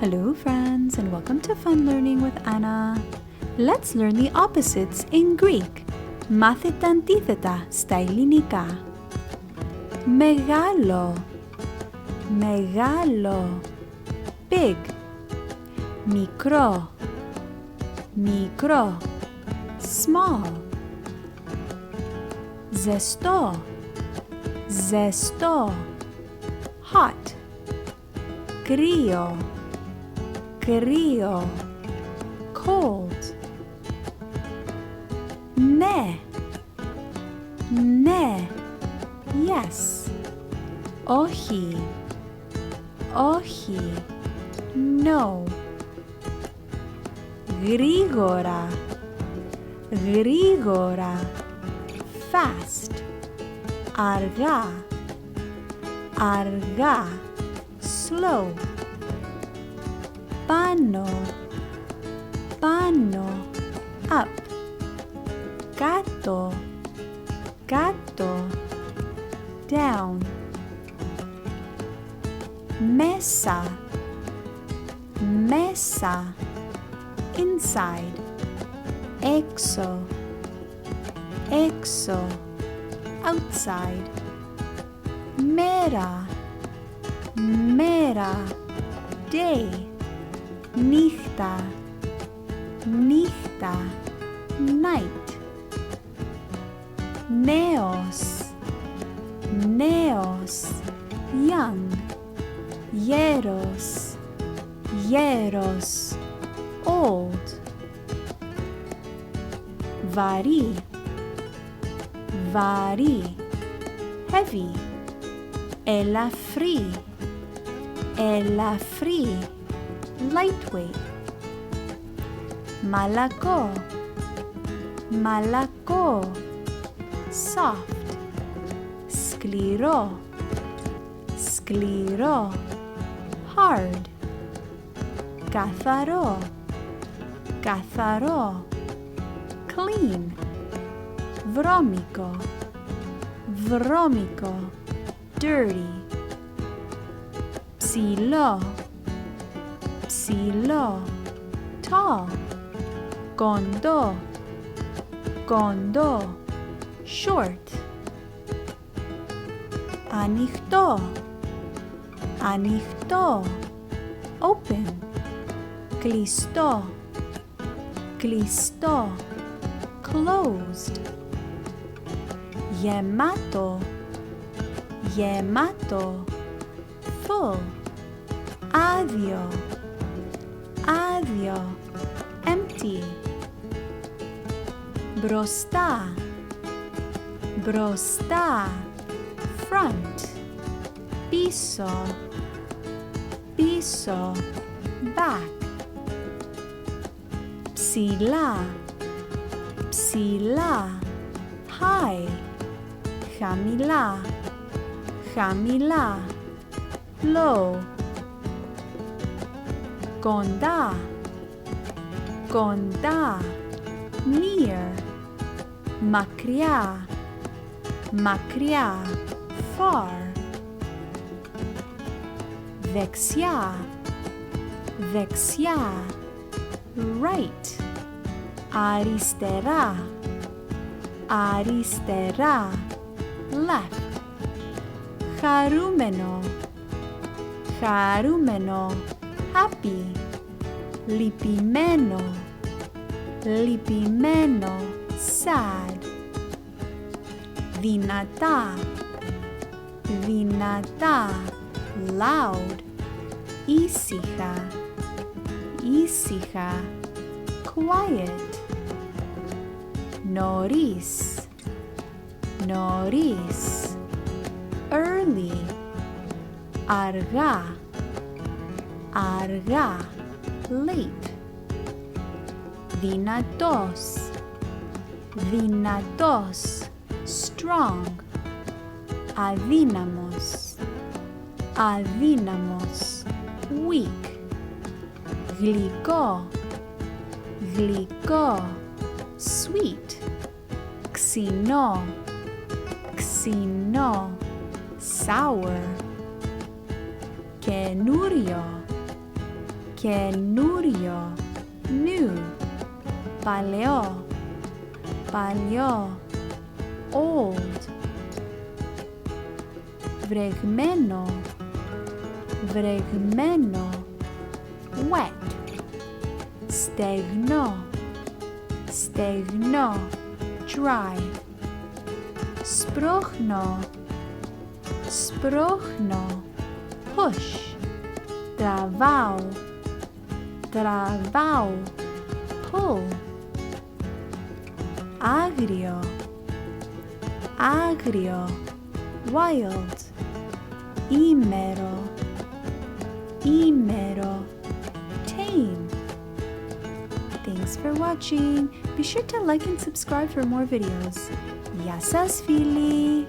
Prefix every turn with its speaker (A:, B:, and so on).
A: Hello friends and welcome to Fun Learning with Anna. Let's learn the opposites in Greek. Μάθε τα αντίθετα στα ελληνικά. Μεγάλο, μεγάλο. Big. Μικρό, μικρό. Small. Ζεστό, ζεστό. Hot. Κρύο, κρύο. Cold. Ναι, ναι. Yes. Όχι, όχι. No. Γρήγορα, γρήγορα. Fast. Αργά, αργά. Slow. Πάνω, πάνω. Up. Κάτω, κάτω. Down. Μέσα, μέσα. Inside. Έξω, έξω. Outside. Μέρα, μέρα. Day. Νύχτα, νύχτα. Night. Νέος, νέος. Young. Γέρος, γέρος. Old. Βαρύ, βαρύ. Heavy. Ελαφρύ, ελαφρύ. Lightweight. Μαλακό, μαλακό. Soft. Σκληρό, σκληρό. Hard. Καθαρό, καθαρό. Clean. Βρώμικο, βρώμικο. Dirty. Ψηλό, ψηλό. Tall. Κοντό, κοντό. Short. Ανοιχτό, ανοιχτό. Open. Κλειστό, κλειστό. Closed. Γεμάτο, γεμάτο. Full. Άδειο, άδειο. Empty. Μπροστά, μπροστά. Front. Πίσω, πίσω. Back. Ψηλά, ψηλά. High. Χαμηλά, χαμηλά. Low. Κοντά, κοντά. Near. Μακριά, μακριά. Far. Δεξιά, δεξιά. Right. Αριστερά, αριστερά. Left. Χαρούμενο, χαρούμενο. Happy. Λυπημένο, λυπημένο. Sad. Δυνατά, δυνατά. Loud. Ήσυχα, ήσυχα. Quiet. Νωρίς, νωρίς. Early. Αργά, αργά. Late. Δυνατός, δυνατός. Strong. Αδύναμος, αδύναμος. Weak. Γλυκό, γλυκό. Sweet. Ξινό, ξινό. Sour. Καινούριο, καινούριο, new, παλαιό, παλιό, old, βρεγμένο, βρεγμένο, wet, στεγνό, στεγνό, dry, σπρώχνω, σπρώχνω, push, τραβάω, τραβάω, pull, άγριο, άγριο, wild, ήμερο, ήμερο, tame. Thanks for watching. Be sure to like and subscribe for more videos. Γεια σας φίλοι!